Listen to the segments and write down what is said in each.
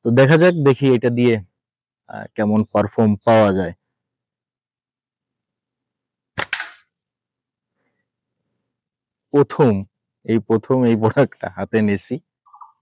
তো দেখা যাক, দেখি এটা দিয়ে কেমন পারফর্ম পাওয়া যায়। প্রথম এই প্রোডাক্টটা হাতে নিয়েছি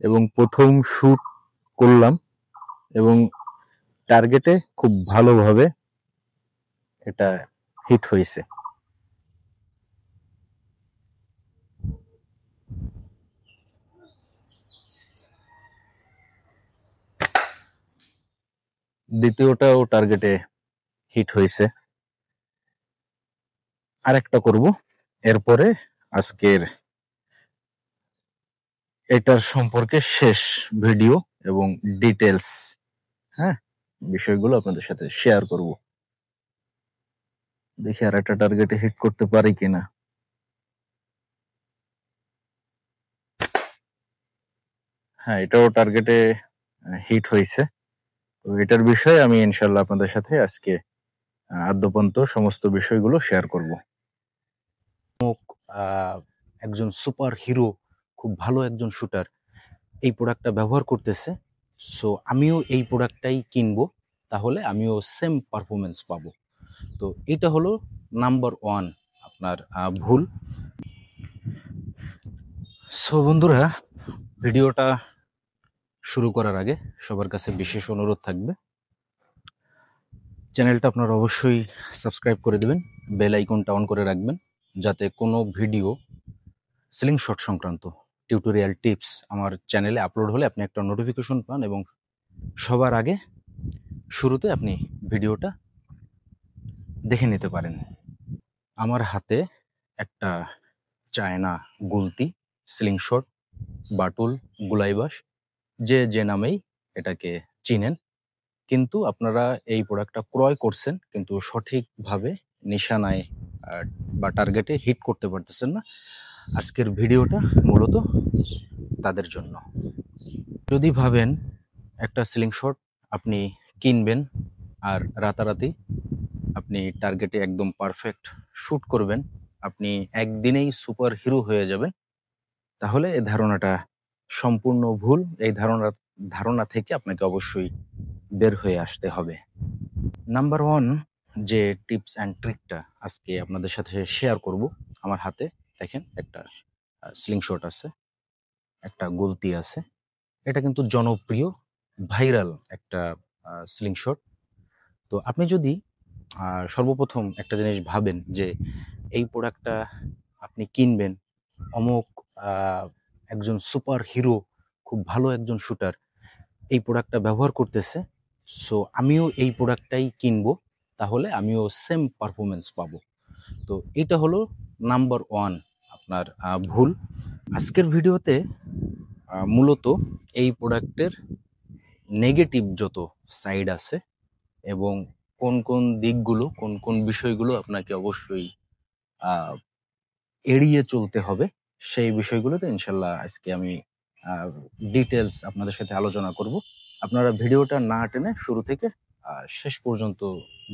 এবং প্রথম শুট করলাম এবং টার্গেটে খুব ভালোভাবে এটা হিট হয়েছে। দ্বিতীয়টাও টার্গেটে হিট হয়েছে। আরেকটা করব, এরপরে আজকের এটার সম্পর্কে শেষ ভিডিও এবং ডিটেলস, হ্যাঁ, বিষয়গুলো আপনাদের সাথে শেয়ার করব। দেখি আর একটা টার্গেটে হিট করতে পারি কিনা। হ্যাঁ, এটাও টার্গেটে হিট হয়েছে। তো এটার বিষয়ে আমি ইনশাল্লাহ আপনাদের সাথে আজকে আদ্যপন্ত সমস্ত বিষয়গুলো শেয়ার করব। একজন সুপার হিরো, খুব ভালো একজন শুটার এই প্রোডাক্টটা ব্যবহার করতেছে, সো আমিও এই প্রোডাক্টটাই কিনবো, তাহলে আমিও সেম পারফরমেন্স পাবো। তো এটা হলো নাম্বার 1 আপনার ভুল। সো বন্ধুরা, ভিডিওটা শুরু করার আগে সবার কাছে বিশেষ অনুরোধ থাকবে, চ্যানেলটা আপনারা অবশ্যই সাবস্ক্রাইব করে দেবেন, বেল আইকনটা অন করে রাখবেন, যাতে কোনো ভিডিও সিলিং শট সংক্রান্ত টিউটোরিয়াল টিপস আমার চ্যানেলে আপলোড হলে আপনি একটা নোটিফিকেশন পান এবং সবার আগে শুরুতে আপনি ভিডিওটা দেখে নিতে পারেন। আমার হাতে একটা চায়না গুলতি, সিলিং শট, বাটুল, গুলাইবাস, যে নামেই এটাকে চিনেন, কিন্তু আপনারা এই প্রোডাক্টটা ক্রয় করছেন কিন্তু সঠিকভাবে নিশানায় বা টার্গেটে হিট করতে পারতেছেন না। আজকের ভিডিওটা মূলত তাদের জন্য। যদি ভাবেন একটা সিলিং শট আপনি কিনবেন আর রাতারাতি আপনি টার্গেটে একদম পারফেক্ট শুট করবেন, আপনি একদিনেই সুপার হিরো হয়ে যাবেন, তাহলে এই ধারণাটা সম্পূর্ণ ভুল। এই ধারণা থেকে আপনাকে অবশ্যই বের হয়ে আসতে হবে। নাম্বার 1 যে টিপস অ্যান্ড ট্রিকটা আজকে আপনাদের সাথে শেয়ার করব, আমার হাতে দেখেন একটা স্লিং শট আছে, একটা গুলতি আছে। এটা কিন্তু জনপ্রিয় ভাইরাল একটা স্লিং শট। তো আপনি যদি সর্বপ্রথম একটা জিনিস ভাবেন যে এই প্রোডাক্টটা আপনি কিনবেন, অমুক একজন সুপার হিরো, খুব ভালো একজন শুটার এই প্রোডাক্টটা ব্যবহার করতেছে, সো আমিও এই প্রোডাক্টটাই কিনবো, তাহলে আমিও সেম পারফরমেন্স পাবো। তো এটা হলো নাম্বার 1 আপনার ভুল। আজকের ভিডিওতে মূলত এই প্রোডাক্টের নেগেটিভ যত সাইড আছে এবং কোন কোন দিকগুলো, কোন কোন বিষয়গুলো আপনাকে অবশ্যই এড়িয়ে চলতে হবে, সেই বিষয়গুলোতে ইনশাল্লাহ আজকে আমি ডিটেলস আপনাদের সাথে আলোচনা করব। আপনারা ভিডিওটা না টেনে শুরু থেকে শেষ পর্যন্ত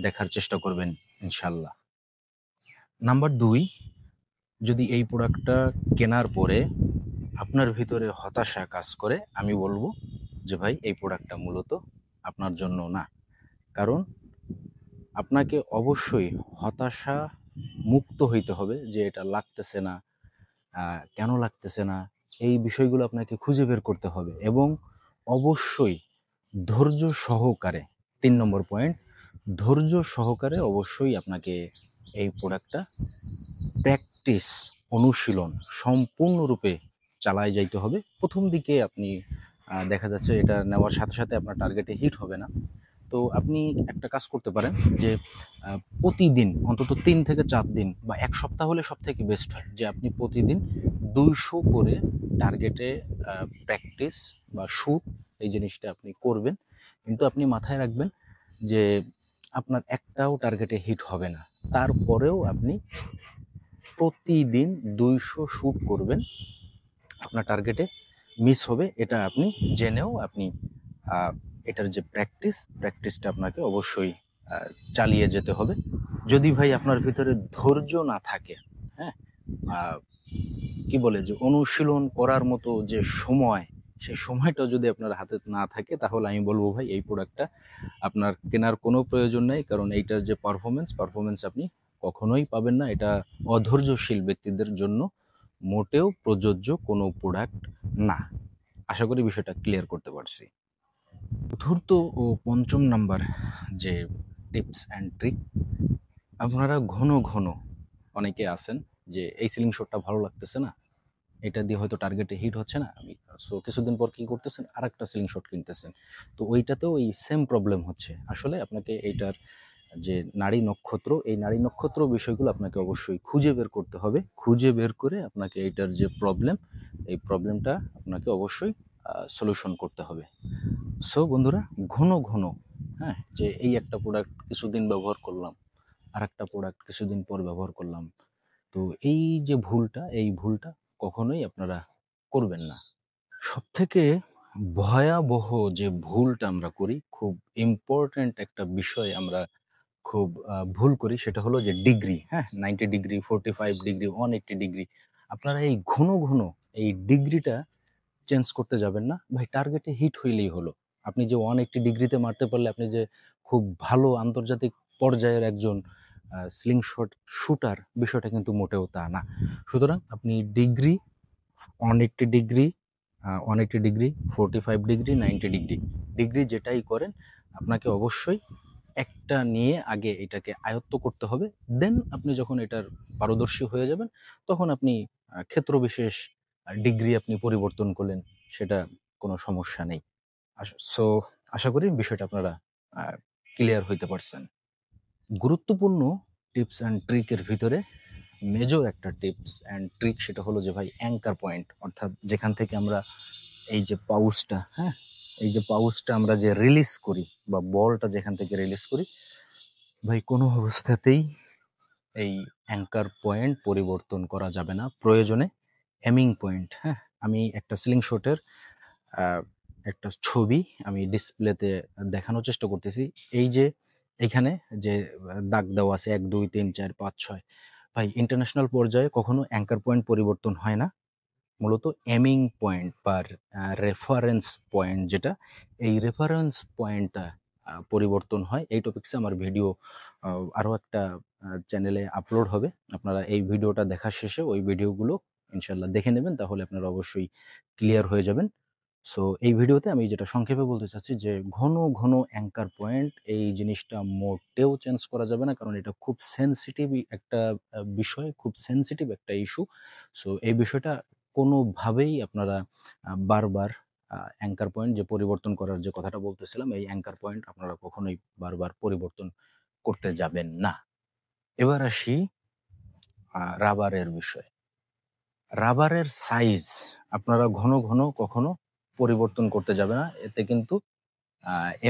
দেখার চেষ্টা করবেন ইনশাল্লাহ। নাম্বার 2, যদি এই প্রোডাক্টটা কেনার পরে আপনার ভিতরে হতাশা কাজ করে, আমি বলবো যে ভাই এই প্রোডাক্টটা মূলত আপনার জন্য না। কারণ আপনাকে অবশ্যই হতাশা মুক্ত হইতে হবে যে এটা লাগতেছে না, কেন লাগতেছে না, এই বিষয়গুলো আপনাকে খুঁজে বের করতে হবে এবং অবশ্যই ধৈর্য সহকারে, 3 নম্বর পয়েন্ট, ধৈর্য সহকারে অবশ্যই আপনাকে এই প্রোডাক্টটা প্র্যাকটিস, অনুশীলন সম্পূর্ণরূপে চালায় যাইতে হবে। প্রথম দিকে আপনি দেখা যাচ্ছে এটা নেওয়ার সাথে সাথে আপনার টার্গেটে হিট হবে না। তো আপনি একটা কাজ করতে পারেন যে প্রতিদিন অন্তত 3 থেকে 4 দিন বা 1 সপ্তাহ হলে সব থেকে বেস্ট হয় যে আপনি প্রতিদিন 200 করে টার্গেটে প্র্যাকটিস বা শুট এই জিনিসটা আপনি করবেন। কিন্তু আপনি মাথায় রাখবেন যে আপনার একটাও টার্গেটে হিট হবে না, তারপরেও আপনি প্রতিদিন 200 শুট করবেন, আপনার টার্গেটে মিস হবে এটা আপনি জেনেও আপনি এটার যে প্র্যাকটিসটা আপনাকে অবশ্যই চালিয়ে যেতে হবে। যদি ভাই আপনার ভিতরে ধৈর্য না থাকে, হ্যাঁ, কি বলে যে অনুশীলন করার মতো যে সময়, সেই সময়টা যদি আপনার হাতে না থাকে তাহলে আমি বলবো ভাই এই প্রোডাক্টটা আপনার কেনার কোনো প্রয়োজন নেই, কারণ এইটার যে পারফরমেন্স আপনি কখনোই পাবেন না। এটা অধৈর্যশীল ব্যক্তিদের জন্য মোটেও প্রযোজ্য কোনো প্রোডাক্ট না। আশা করি বিষয়টা ক্লিয়ার করতে পারছি। চতুর্থ ও পঞ্চম নাম্বার যে টিপস অ্যান্ড ট্রিক, আপনারা ঘন ঘন অনেকে আছেন যে এই সিলিং শটটা ভালো লাগতেছে না, এটা দিয়ে হয়তো টার্গেটে হিট হচ্ছে না, আমি সো কিছুদিন পর কি করতেছেন আর একটা সিলিং শট কিনতেছেন, তো ওইটাতেও এই সেম প্রবলেম হচ্ছে। আসলে আপনাকে এইটার যে নাড়ি নক্ষত্র, এই নাড়ি নক্ষত্র বিষয়গুলো আপনাকে অবশ্যই খুঁজে বের করতে হবে। খুঁজে বের করে আপনাকে এইটার যে প্রবলেম, এই প্রবলেমটা আপনাকে অবশ্যই সলিউশন করতে হবে। সো বন্ধুরা, ঘন ঘন, হ্যাঁ, যে এই একটা প্রোডাক্ট কিছুদিন ব্যবহার করলাম, আর একটা প্রোডাক্ট কিছুদিন পর ব্যবহার করলাম, তো এই যে ভুলটা, এই ভুলটা কখনোই আপনারা করবেন না। সবথেকে ভয়াবহ যে ভুলটা আমরা করি, খুব ইম্পর্ট্যান্ট একটা বিষয় আমরা খুব ভুল করি, সেটা হলো যে ডিগ্রি, হ্যাঁ, 90 ডিগ্রি, 45 ডিগ্রি, 180 ডিগ্রি। আপনারা এই ঘন ঘন এই ডিগ্রিটা চেঞ্জ করতে যাবেন না ভাই। টার্গেটে হিট হইলেই হলো। আপনি যে 180 ডিগ্রিতে মারতে পারলে আপনি যে খুব ভালো আন্তর্জাতিক পর্যায়ের একজন স্লিং শট শুটার, বিষয়টা কিন্তু মোটেও তা না। সুতরাং আপনি degree 180 degree, 180 degree, 45 degree, 90 degree, degree যেটাই করেন, আপনাকে অবশ্যই একটা নিয়ে আগে এটাকে আয়ত্ত করতে হবে। দেন আপনি যখন এটার পারদর্শী হয়ে যাবেন, তখন আপনি ক্ষেত্র বিশেষ ডিগ্রি আপনি পরিবর্তন করলেন, সেটা কোনো সমস্যা নেই। সো আশা করি বিষয়টা আপনারা ক্লিয়ার হইতে পারছেন। গুরুত্বপূর্ণ টিপস অ্যান্ড ট্রিকের ভিতরে মেজর একটা টিপস অ্যান্ড ট্রিক, সেটা হলো যে ভাই অ্যাঙ্কার পয়েন্ট, অর্থাৎ যেখান থেকে আমরা এই যে পাউচটা, হ্যাঁ, এই যে পাউচটা আমরা যে রিলিজ করি বা বলটা যেখান থেকে রিলিজ করি, ভাই কোনো অবস্থাতেই এই অ্যাঙ্কার পয়েন্ট পরিবর্তন করা যাবে না। প্রয়োজনে এমিং পয়েন্ট, হ্যাঁ, আমি একটা সিলিং শটের একটা ছবি আমি ডিসপ্লেতে দেখানোর চেষ্টা করতেছি। এই যে এখানে যে দাগ দেওয়া আছে 1 2 3 4 5 6, ভাই ইন্টারন্যাশনাল পর্যায়ে কখনো অ্যাঙ্কার পয়েন্ট পরিবর্তন হয় না। মূলত এমিং পয়েন্ট বা রেফারেন্স পয়েন্ট যেটা, এই রেফারেন্স পয়েন্টটা পরিবর্তন হয়। এই টপিক্সে আমার ভিডিও আরও একটা চ্যানেলে আপলোড হবে। আপনারা এই ভিডিওটা দেখার শেষে ওই ভিডিওগুলো ইনশাল্লাহ দেখে নেবেন, তাহলে আপনারা অবশ্যই ক্লিয়ার হয়ে যাবেন। সো এই ভিডিওতে আমি যেটা সংক্ষেপে বলতে চাচ্ছি যে ঘন ঘন অ্যাঙ্কার পয়েন্ট এই জিনিসটা মোটেও চেঞ্জ করা যাবে না, কারণ এটা খুব সেনসিটিভ একটা বিষয়, খুব সেনসিটিভ একটা ইস্যু। সো এই বিষয়টা কোনোভাবেই আপনারা বারবার অ্যাঙ্কার পয়েন্ট যে পরিবর্তন করার যে কথাটা বলতেছিলাম, এই অ্যাঙ্কার পয়েন্ট আপনারা কখনোই বারবার পরিবর্তন করতে যাবেন না। এবার আসি রাবারের বিষয়। রাবারের সাইজ আপনারা ঘন ঘন কখনো পরিবর্তন করতে যাবে না, এতে কিন্তু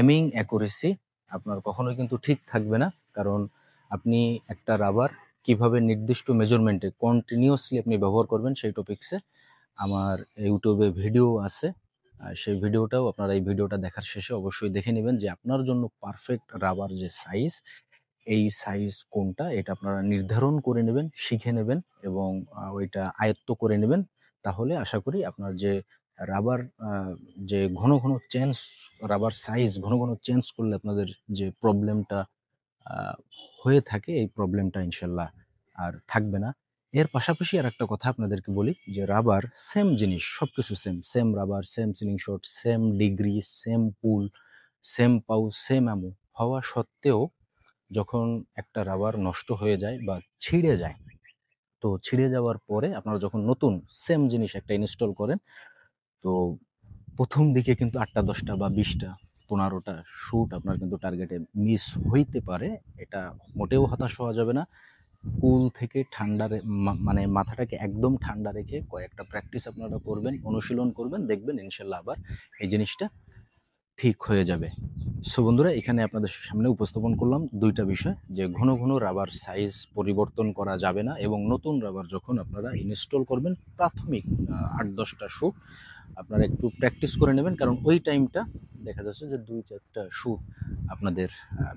এমিং অ্যাকুরেসি আপনার কখনোই কিন্তু ঠিক থাকবে না। কারণ আপনি একটা রাবার কিভাবে নির্দিষ্ট মেজারমেন্টে কন্টিনিউয়াসলি আপনি ব্যবহার করবেন, সেই টপিক্সে আমার ইউটিউবে ভিডিও আছে। সেই ভিডিওটাও আপনারা এই ভিডিওটা দেখার শেষে অবশ্যই দেখে নেবেন যে আপনার জন্য পারফেক্ট রাবার যে সাইজ, এই সাইজ কোনটা, এটা আপনারা নির্ধারণ করে নেবেন, শিখে নেবেন এবং ওইটা আয়ত্ত করে নেবেন। তাহলে আশা করি আপনার যে রাবার যে ঘন ঘন চেঞ্জ, রাবার সাইজ ঘন ঘন চেঞ্জ করলে আপনাদের যে প্রবলেমটা হয়ে থাকে, এই প্রবলেমটা ইনশাল্লাহ আর থাকবে না। এর পাশাপাশি আর একটা কথা আপনাদেরকে বলি যে রাবার সেম জিনিস, সবকিছু same, same rubber, same slingshot, same degree, same pull, same pouch, same ammo হওয়া সত্ত্বেও যখন একটা রাবার নষ্ট হয়ে যায় বা ছিঁড়ে যায়, তো ছিঁড়ে যাওয়ার পরে আপনারা যখন নতুন সেম জিনিস একটা ইনস্টল করেন, তো প্রথম দিকে কিন্তু 8টা 10টা বা 20টা 15টা শুট আপনার কিন্তু টার্গেটে মিস হইতে পারে। এটা মোটেও হতাশ হওয়া যাবে না। কুল থেকে ঠান্ডা মানে মাথাটাকে একদম ঠান্ডা রেখে কয়েকটা প্র্যাকটিস আপনারা করবেন, অনুশীলন করবেন, দেখবেন ইনশাল্লাহ আবার এই জিনিসটা ঠিক হয়ে যাবে। সো বন্ধুরা, এখানে আপনাদের সামনে উপস্থাপন করলাম দুইটা বিষয়, যে ঘন ঘন রাবার সাইজ পরিবর্তন করা যাবে না, এবং নতুন রাবার যখন আপনারা ইনস্টল করবেন প্রাথমিক 8-10টা শুট আপনারা একটু প্র্যাকটিস করে নেবেন, কারণ ওই টাইমটা দেখা যাচ্ছে যে 2-4টা শুট আপনাদের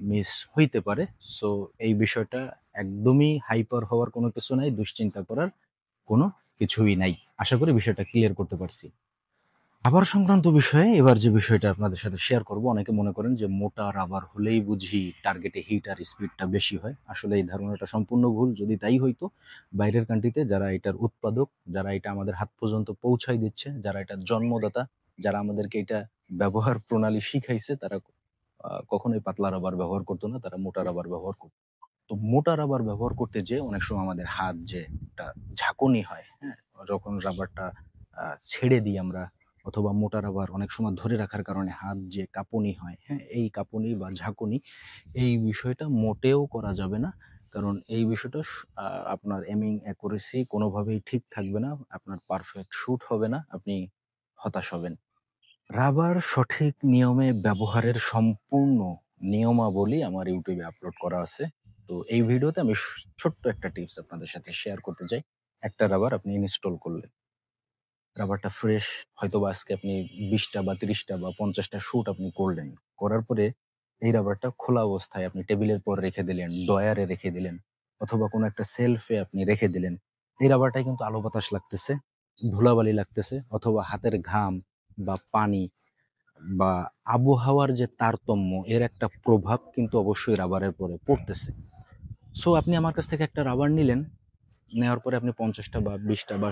মিস হইতে পারে। সো এই বিষয়টা একদমই হাইপার হওয়ার কোনো কিছু নাই, দুশ্চিন্তা করার কোনো কিছুই নাই। আশা করি বিষয়টা ক্লিয়ার করতে পারছি। রাবার সংক্রান্ত বিষয়ে এবার যে বিষয়টা আপনাদের সাথে শেয়ার করব, অনেকে মনে করেন যে মোটা রাবার হলেই বুঝি টার্গেটে হিট আর স্পিডটা বেশি হয়। আসলে এই ধারণাটা সম্পূর্ণ ভুল। যদি তাই হইতো, বাইরের কান্ট্রিতে যারা এটার উৎপাদক, যারা এটা আমাদের হাত পর্যন্ত পৌঁছাই দিচ্ছে, যারা এটার জন্মদাতা, যারা আমাদেরকে এটা ব্যবহার প্রণালী শিখাইছে, তারা কখনোই পাতলা রাবার ব্যবহার করতো না, তারা মোটা রাবার ব্যবহার করতো। তো মোটা রাবার ব্যবহার করতে যেয়ে অনেক সময় আমাদের হাত যে একটা ঝাঁকুনি হয়, হ্যাঁ, যখন রাবারটা ছেড়ে দিই আমরা, অথবা মোটা রাবার অনেক সময় ধরে রাখার কারণে হাত যে কাঁপুনি হয়, হ্যাঁ, এই কাঁপুনি বা ঝাঁকুনি, এই বিষয়টা মোটেও করা যাবে না। কারণ এই বিষয়টা আপনার এমিং অ্যাকুরেসি কোনোভাবেই ঠিক থাকবে না, আপনার পারফেক্ট শুট হবে না, আপনি হতাশ হবেন। রাবার সঠিক নিয়মে ব্যবহারের সম্পূর্ণ নিয়মাবলী আমার ইউটিউবে আপলোড করা আছে। তো এই ভিডিওতে আমি ছোট্ট একটা টিপস আপনাদের সাথে শেয়ার করতে চাই। একটা রাবার আপনি ইনস্টল করলেন, রাবারটা ফ্রেশ, হয়তোবা আজকে আপনি 20টা বা 30টা বা 50টা শুট আপনি করলেন। করার পরে এই রাবারটা খোলা অবস্থায় আপনি টেবিলের পর রেখে দিলেন, ড্রয়ারে রেখে দিলেন, অথবা কোনো একটা সেলফে আপনি রেখে দিলেন। এই রাবারটায় কিন্তু আলো বাতাস লাগতেছে, ধুলাবালি লাগতেছে, অথবা হাতের ঘাম বা পানি বা আবহাওয়ার যে তারতম্য, এর একটা প্রভাব কিন্তু অবশ্যই রাবারের পরে পড়তেছে। সো আপনি আমার কাছ থেকে একটা রাবার নিলেন, নেওয়ার পরে আপনি 50টা বা 20টা বা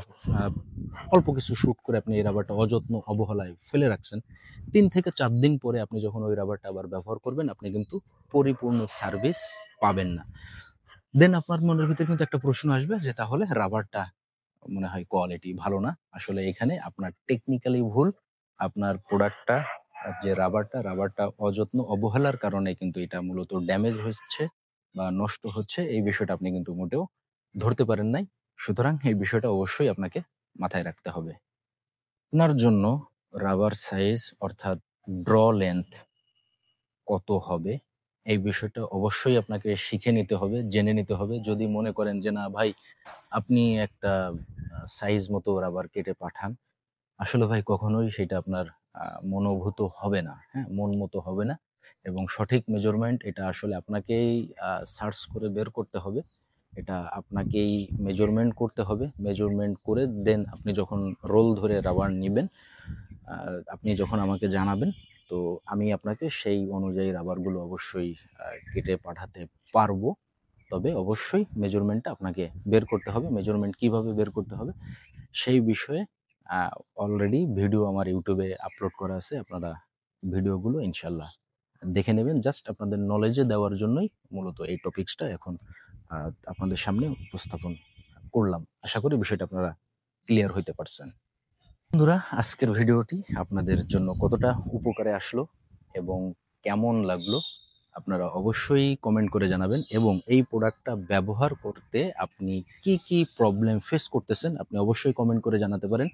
অল্প কিছু শুট করে আপনি এই রাবারটা অযত্ন অবহেলায় ফেলে রাখছেন। 3 থেকে 4 দিন পরে আপনি যখন ওই রাবারটা আবার ব্যবহার করবেন, আপনি কিন্তু পরিপূর্ণ সার্ভিস পাবেন না। দেন আপনার মনের ভিতরে কিন্তু একটা প্রশ্ন আসবে যে তাহলে রাবারটা মনে হয় কোয়ালিটি ভালো না। আসলে এখানে আপনার টেকনিক্যালি ভুল। আপনার প্রোডাক্টটা, যে রাবারটা অযত্ন অবহেলার কারণে কিন্তু এটা মূলত ড্যামেজ হচ্ছে বা নষ্ট হচ্ছে। এই বিষয়টা আপনি কিন্তু মোটেও ধরতে পারেন নাই। সুতরাং এই বিষয়টা অবশ্যই আপনাকে মাথায় রাখতে হবে। আপনার জন্য রাবার সাইজ অর্থাৎ ড্র লেন্থ কত হবে, এই বিষয়টা অবশ্যই আপনাকে শিখে নিতে হবে, জেনে নিতে হবে। যদি মনে করেন যে না ভাই, আপনি একটা সাইজ মতো রাবার কেটে পাঠান, আসলে ভাই কখনোই সেটা আপনার মনোভূত হবে না, হ্যাঁ, মন মতো হবে না। এবং সঠিক মেজারমেন্ট এটা আসলে আপনাকেই সার্চ করে বের করতে হবে। এটা আপনাকেই মেজারমেন্ট করতে হবে। মেজারমেন্ট করে দেন আপনি যখন রোল ধরে রাবার নিবেন, আপনি যখন আমাকে জানাবেন, তো আমি আপনাকে সেই অনুযায়ী রাবারগুলো অবশ্যই কেটে পাঠাতে পারবো। তবে অবশ্যই মেজারমেন্টটা আপনাকে বের করতে হবে। মেজারমেন্ট কিভাবে বের করতে হবে সেই বিষয়ে অলরেডি ভিডিও আমার ইউটিউবে আপলোড করা আছে। আপনারা ভিডিওগুলো ইনশাল্লাহ দেখে নেবেন। জাস্ট আপনাদের নলেজে দেওয়ার জন্যই মূলত এই টপিকসটা এখন আপনাদের সামনে উপস্থাপন করলাম। আশা করি বিষয়টা আপনারা ক্লিয়ার হইতে পারছেন। বন্ধুরা, আজকের ভিডিওটি আপনাদের জন্য কতটা উপকারে আসলো এবং কেমন লাগলো, আপনারা অবশ্যই কমেন্ট করে জানাবেন। এবং এই প্রোডাক্টটা ব্যবহার করতে আপনি কি কি প্রবলেম ফেস করতেছেন, আপনি অবশ্যই কমেন্ট করে জানাতে পারেন।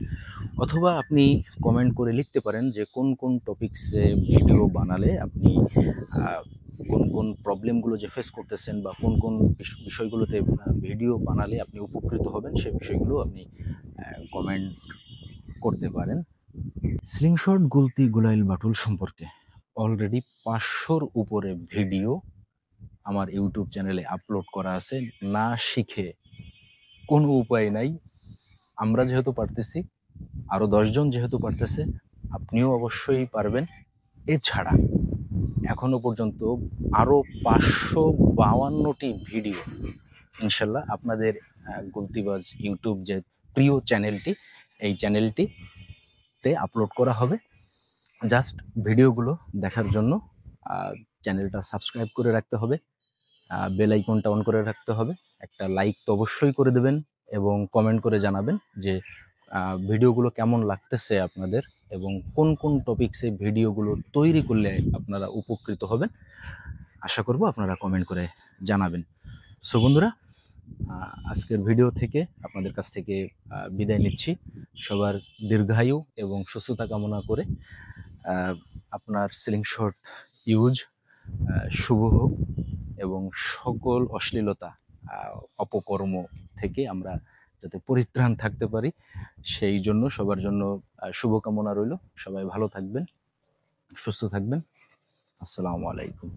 অথবা আপনি কমেন্ট করে লিখতে পারেন যে কোন কোন টপিকসে ভিডিও বানালে আপনি কোন কোন প্রবলেমগুলো যে ফেস করতেছেন বা কোন কোন বিষয়গুলোতে ভিডিও বানালে আপনি উপকৃত হবেন, সে বিষয়গুলো আপনি কমেন্ট করতে পারেন। স্লিংশট গুলতি গুলাইল বাটুল সম্পর্কে অলরেডি 500-র উপরে ভিডিও আমার ইউটিউব চ্যানেলে আপলোড করা আছে। না শিখে কোনো উপায় নাই। আমরা যেহেতু পারতেছি, আরো 10 জন যেহেতু পারতেছে, আপনিও অবশ্যই পারবেন। এছাড়া এখনো পর্যন্ত আরো 552টি ভিডিও ইনশাল্লাহ আপনাদের গুলতিবাজ ইউটিউব যে প্রিয় চ্যানেলটি, এই চ্যানেলটিতে আপলোড করা হবে। জাস্ট ভিডিওগুলো দেখার জন্য চ্যানেলটা সাবস্ক্রাইব করে রাখতে হবে, বেল আইকনটা অন করে রাখতে হবে, একটা লাইক তো অবশ্যই করে দেবেন এবং কমেন্ট করে জানাবেন যে ভিডিওগুলো কেমন লাগতেছে আপনাদের এবং কোন কোন টপিকসে ভিডিওগুলো তৈরি করলে আপনারা উপকৃত হবেন। আশা করব আপনারা কমেন্ট করে জানাবেন। সো বন্ধুরা, আজকের ভিডিও থেকে আপনাদের কাছ থেকে বিদায় নিচ্ছি। সবার দীর্ঘায়ু এবং সুস্থতা কামনা করে আপনার সিলিং শট ইউজ শুভ হোক এবং সকল অশ্লীলতা, অপকর্ম থেকে আমরা যাতে পরিত্রাণ থাকতে পারি, সেই জন্য সবার জন্য শুভকামনা রইল। সবাই ভালো থাকবেন, সুস্থ থাকবেন। আসসালামু আলাইকুম।